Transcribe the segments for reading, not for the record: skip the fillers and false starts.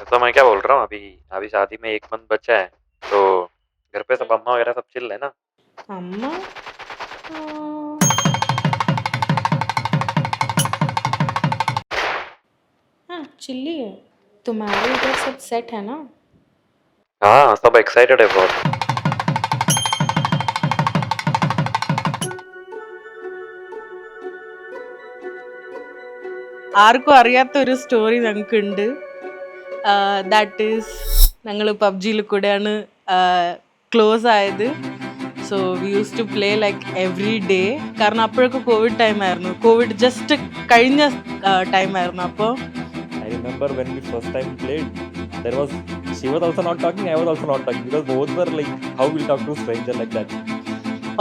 मतलब मैं क्या बोल रहा हूँ, अभी अभी शादी में 1 मंथ बचा है, तो घर पे सब अम्मा वगैरह सब चिल है ना? अम्मा हाँ चिल्ली है। तुम्हारे इधर सब सेट है ना? हाँ, सब एक्साइटेड है बहुत। ആർക്കും അറിയാത്ത ഒരു സ്റ്റോറി ഞങ്ങൾക്കുണ്ട്. ദാറ്റ് ഈസ് ഞങ്ങൾ പബ്ജിയിൽ കൂടെയാണ് ക്ലോസ് ആയത്. So we use to play like every day. കാരണം അപ്പോഴൊക്കെ കോവിഡ് ടൈമായിരുന്നു. കോവിഡ് ജസ്റ്റ് കഴിഞ്ഞ ടൈമായിരുന്നു. അപ്പോൾ I remember when we first time played, there was she was also not talking, I was also not talking because both were like, how we'll talk to a stranger like that.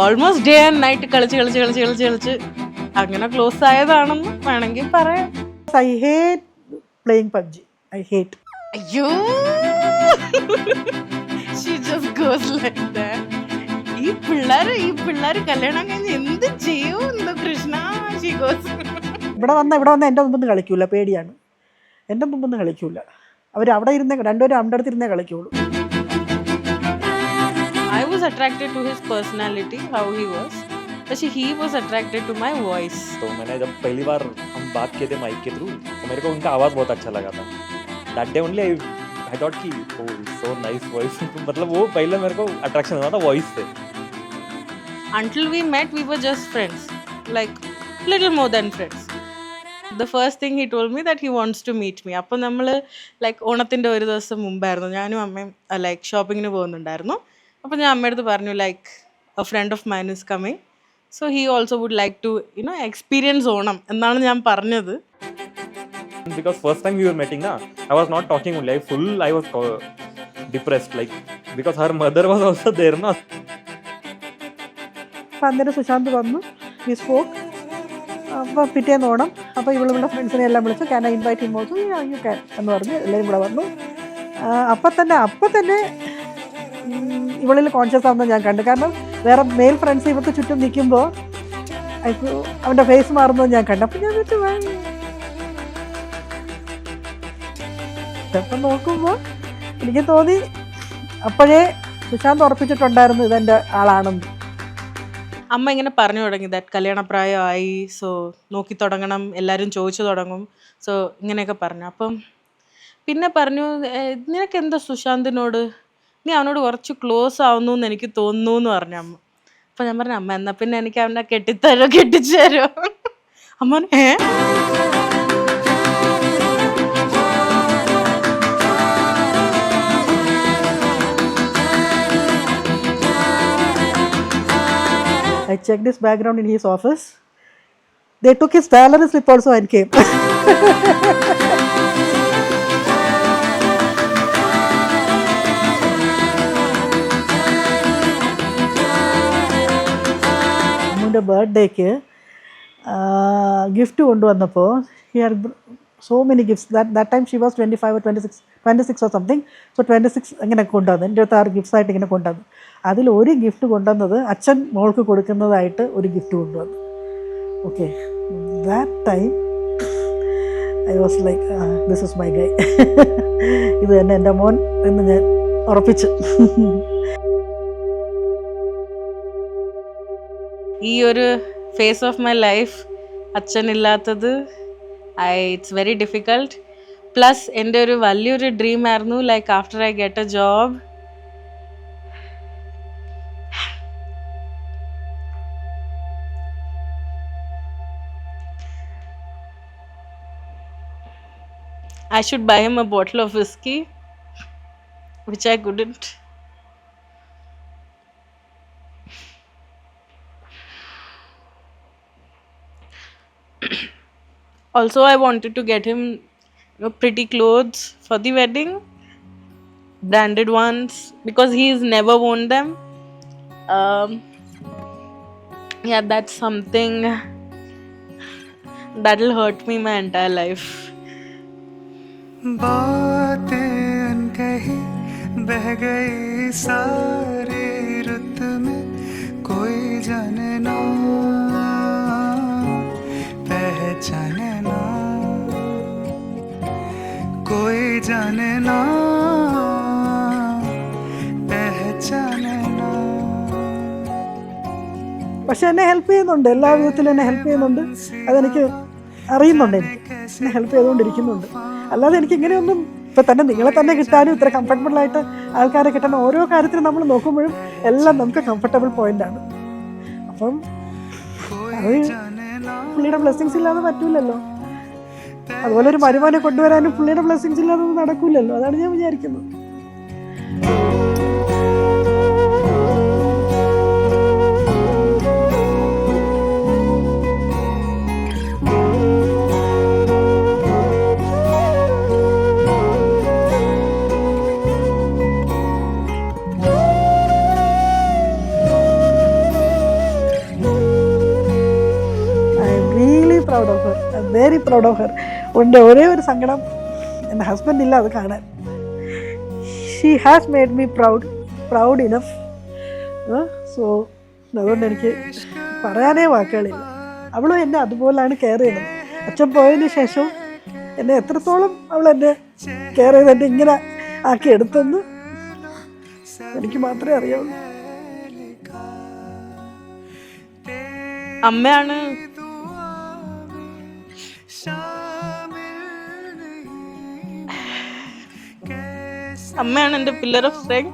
Almost day and night കളിച്ച് അങ്ങനെ close ആയതാണെന്ന് വേണമെങ്കിൽ പറയാം. I hate playing PUBG. I hate. അയ്യോ she just goes like that. ഈ പിള്ളേര് കല്യാണം കഴിഞ്ഞ് എന്ത് ചെയ്യും എന്തോ കൃഷ്ണ. she goes. ഇവിടെ വന്ന എൻ്റെ മുമ്പൊന്നും കളിക്കൂല, പേടിയാണ്. എൻ്റെ മുമ്പൊന്നും കളിക്കൂല. അവർ അവിടെ ഇരുന്നേ, രണ്ടുപേരും അവിടെ അടുത്തിരുന്നേ കളിക്കുള്ളൂ. I was attracted to his personality, how he was. But he was attracted to my voice. तो मैंने जब पहली बार हम बात किए थे माइक के थ्रू, तो मेरे को उनका आवाज़ बहुत अच्छा लगा था. That day only I thought कि oh so nice voice. मतलब वो पहले मेरे को अट्रैक्शन हुआ था वॉइस से. Until we met, we were just friends, like little more than friends. The first thing he told me that he wants to meet me. അപ്പോൾ നമ്മൾ ലൈക്ക് ഓണത്തിൻ്റെ ഒരു ദിവസം മുമ്പായിരുന്നു, ഞാനും അമ്മയും ലൈക്ക് ഷോപ്പിങ്ങിന് പോകുന്നുണ്ടായിരുന്നു. അപ്പോൾ ഞാൻ അമ്മയടുത്ത് പറഞ്ഞു like a friend of mine is coming, so he also would like to experience Onam എന്നാണ് ഞാൻ പറഞ്ഞത്. Because first time we were meeting na, I was not talking only, I was depressed like because her mother was also there na. അപ്പം അന്നേരം സുശാന്ത് വന്നു, V spoke. അപ്പോൾ പിറ്റേന്ന് ഓണം. അപ്പോൾ ഇവളുടെ ഫ്രണ്ട്സിനെ എല്ലാം വിളിച്ചു, can I invite him also, you can എന്ന് പറഞ്ഞ് എല്ലാവരും കൂടെ വന്നു. അപ്പം തന്നെ ഇവളിൽ കോൺഷ്യസ് ആവുന്നത് ഞാൻ കണ്ടു. കാരണം വേറെ മെയിൽ ഫ്രണ്ട്സ് ഇവർക്ക് ചുറ്റും നിൽക്കുമ്പോൾ അവൻ്റെ ഫേസ് മാറുന്നത് ഞാൻ കണ്ടു. അപ്പം ഞാൻ വെച്ചു അപ്പം നോക്കുമ്പോൾ എനിക്ക് തോന്നി അപ്പോഴേ സുശാന്ത് ഉറപ്പിച്ചിട്ടുണ്ടായിരുന്നു ഇതെൻ്റെ ആളാണെന്ന്. അമ്മ ഇങ്ങനെ പറഞ്ഞു തുടങ്ങി ദാറ്റ് കല്യാണപ്രായമായി, സോ നോക്കി തുടങ്ങണം, എല്ലാവരും ചോദിച്ചു തുടങ്ങും, സോ ഇങ്ങനെയൊക്കെ പറഞ്ഞു. അപ്പം പിന്നെ പറഞ്ഞു നിനക്ക് എന്താ സുശാന്തിനോട്, നീ അവനോട് കുറച്ച് ക്ലോസ് ആവുന്നു എന്ന് എനിക്ക് തോന്നുന്നു എന്ന് പറഞ്ഞു അമ്മ. അപ്പം ഞാൻ പറഞ്ഞു അമ്മ എന്നാൽ പിന്നെ എനിക്ക് അവനെ കെട്ടിച്ചു തരോ? അമ്മ I checked his background in his office. They took his salary slip also and came. അമ്മുവിൻ്റെ ബർത്ത്ഡേക്ക് ഗിഫ്റ്റ് കൊണ്ടുവന്നപ്പോൾ he had so many gifts. That time she was 25 or 26 or something. So 26 ഇങ്ങനെ കൊണ്ടുവന്നു, 26 ഗിഫ്റ്റ്സ് ആയിട്ട് ഇങ്ങനെ കൊണ്ടുവന്നു. അതിലൊരു ഗിഫ്റ്റ് കൊണ്ടുവന്നത് അച്ഛൻ മോൾക്ക് കൊടുക്കുന്നതായിട്ട് ഒരു ഗിഫ്റ്റ് കൊണ്ടുവന്നു. Okay, that time I was like this is my guy. ഇത് തന്നെ എൻ്റെ മോൻ എന്ന് ഞാൻ ഉറപ്പിച്ചു. ഈ ഒരു ഫേസ് ഓഫ് മൈ ലൈഫ് അച്ഛനില്ലാത്തത് ഇറ്റ്സ് വെരി ഡിഫിക്കൾട്ട്. പ്ലസ് എൻ്റെ ഒരു വലിയൊരു ഡ്രീം ആയിരുന്നു like after I get a job I should buy him a bottle of whiskey, which I couldn't. Also, I wanted to get him pretty clothes for the wedding, branded ones, because he's never worn them. Yeah, that's something that'll hurt me my entire life. बातें अनकही बह गई सारी रुत में, कोई जाने ना पहचाने ना, कोई जाने जाने ना पहचाने ना. പക്ഷെ എന്നെ ഹെൽപ്പ് ചെയ്യുന്നുണ്ട്, എല്ലാ വിധത്തിലും എന്നെ ഹെൽപ്പ് ചെയ്യുന്നുണ്ട്. അതെനിക്ക് അറിയുന്നുണ്ട്, എനിക്ക് എന്നെ ഹെൽപ്പ് ചെയ്തുകൊണ്ടിരിക്കുന്നുണ്ട്. അല്ലാതെ എനിക്ക് ഇങ്ങനെയൊന്നും ഇപ്പം തന്നെ നിങ്ങളെ തന്നെ കിട്ടാനും ഇത്ര കംഫർട്ടബിളായിട്ട് ആൾക്കാരെ കിട്ടാൻ ഓരോ കാര്യത്തിനും നമ്മൾ നോക്കുമ്പോഴും എല്ലാം നമുക്ക് കംഫർട്ടബിൾ പോയിൻ്റാണ്. അപ്പം അത് പുള്ളിയുടെ ബ്ലെസ്സിങ്സ് ഇല്ലാതെ പറ്റൂലല്ലോ. അതുപോലെ ഒരു മരുമാനെ കൊണ്ടുവരാനും പുള്ളിയുടെ ബ്ലെസ്സിങ്സ് ഇല്ലാതെ ഒന്നും നടക്കൂലല്ലോ. അതാണ് ഞാൻ വിചാരിക്കുന്നത്. Very proud of her. ഉണ്ട് ഒരേ ഒരു സങ്കടം, എൻ്റെ ഹസ്ബൻഡ് ഇല്ല അത് കാണാൻ. She has made me proud enough. So അതുകൊണ്ട് എനിക്ക് പറയാനേ വാക്കുകളില്ല. അവളും എന്നെ അതുപോലെയാണ് കെയർ ചെയ്യുന്നത്. അച്ഛൻ പോയതിന് ശേഷം എന്നെ എത്രത്തോളം അവൾ എന്നെ കെയർ ചെയ്ത് എന്നെ ഇങ്ങനെ ആക്കി എടുത്തെന്ന് എനിക്ക് മാത്രമേ അറിയാവുള്ളൂ. അമ്മയാണ് അമ്മയാണ് എൻ്റെ പില്ലർ ഓഫ് സ്ട്രെങ്ത്.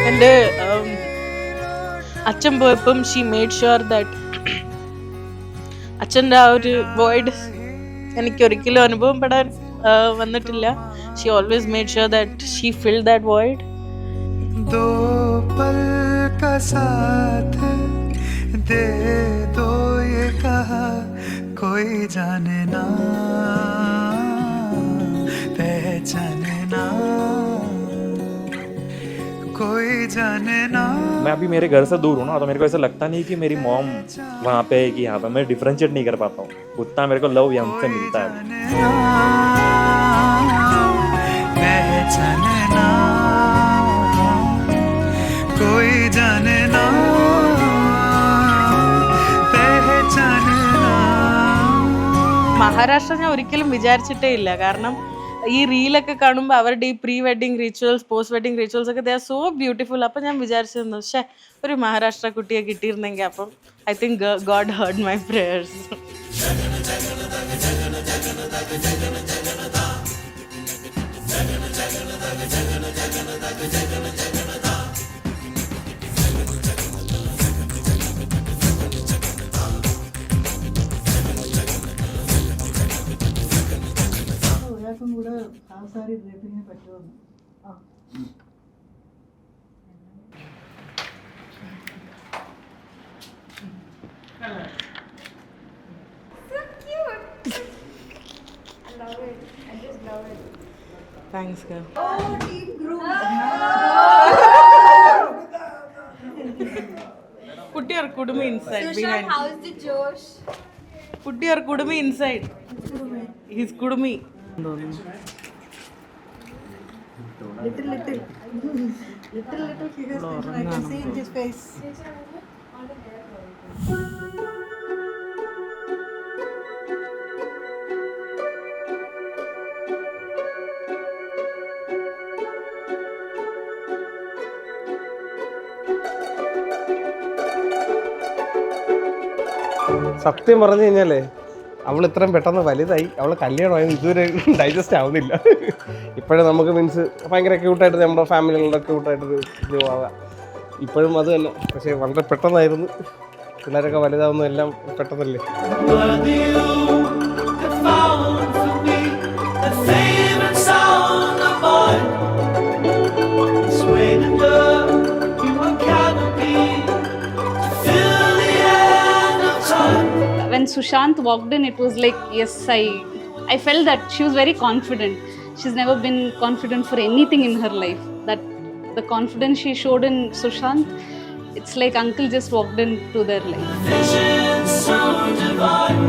എൻ്റെ അച്ഛൻ പോയപ്പം ഷീ മെയ്ഡ് ഷുവർ ദാറ്റ് അച്ഛൻ്റെ ആ ഒരു വോയിഡ് എനിക്കൊരിക്കലും അനുഭവപ്പെടാൻ വന്നിട്ടില്ല. She always made sure that she filled that void. दो पल का साथ दे दो ये कहा कोई जाने ना पहचाने ना कोई जाने ना. मैं अभी मेरे घर से दूर हूँ ना, तो मेरे को ऐसा लगता नहीं कि मेरी मॉम वहाँ पे है कि यहाँ पे. मैं डिफ्रेंशिएट नहीं कर पाता हूँ. उतना मेरे को लव यहाँ से मिलता है. पहचाने ना कोई जाने ना पहचाने ना. മഹാരാഷ്ട്ര ഞാൻ ഒരിക്കലും വിചാരിച്ചിട്ടേ ഇല്ല. കാരണം ഈ റീലൊക്കെ കാണുമ്പോൾ അവരുടെ ഈ pre wedding rituals, post wedding rituals ഒക്കെ ദേ ആർ സോ ബ്യൂട്ടിഫുൾ. അപ്പം ഞാൻ വിചാരിച്ചിരുന്നു പക്ഷേ ഒരു മഹാരാഷ്ട്ര കുട്ടിയെ കിട്ടിയിരുന്നെങ്കിൽ. അപ്പം I think God heard my prayers. ഒരാൾക്കും കൂടെ ആ സാരി ഡ്രേപ്പിങ്ങിന് പറ്റുമെന്ന്. Thanks girl. Put your kudumi inside. Sushant, how's the Josh? Put your kudumi inside. His kudumi. Little he has tension. I can see in his face. സത്യം പറഞ്ഞു കഴിഞ്ഞാലേ അവൾ ഇത്രയും പെട്ടെന്ന് വലുതായി, അവൾ കല്യാണമായി ഇതുവരെ ഡൈജസ്റ്റ് ആവുന്നില്ല. ഇപ്പോഴും നമുക്ക് മീൻസ് ഭയങ്കര ക്യൂട്ടായിട്ട് നമ്മുടെ ഫാമിലികളുടെ ക്യൂട്ടായിട്ട് ഇത് ആവാം. ഇപ്പോഴും അത് തന്നെ. പക്ഷേ വളരെ പെട്ടെന്നായിരുന്നു. പിള്ളേരൊക്കെ വലുതാവുന്ന എല്ലാം പെട്ടെന്നല്ലേ. When Sushant walked in, it was like, yes, I felt that she was very confident. She's never been confident for anything in her life. That the confidence she showed in Sushant, it's like uncle just walked into their life. Vision so divine.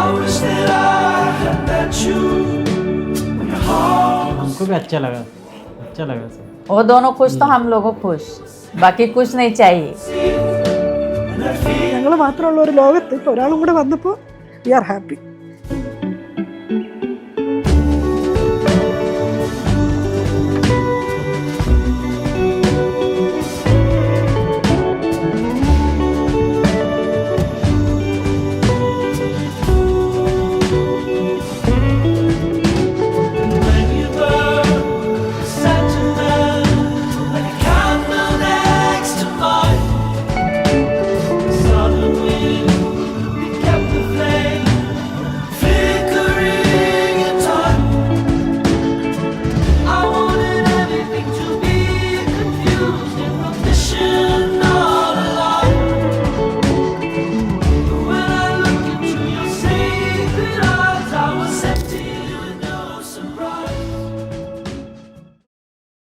I wish that I had met you when your heart हमको भी अच्छा लगा sir. वो दोनों खुश तो हम लोगों खुश, बाकी कुछ नहीं चाहिए. ഞങ്ങൾ മാത്രമുള്ള ഒരു ലോകത്ത് ഇപ്പോൾ ഒരാളും കൂടെ വന്നപ്പോൾ വി ആർ ഹാപ്പി.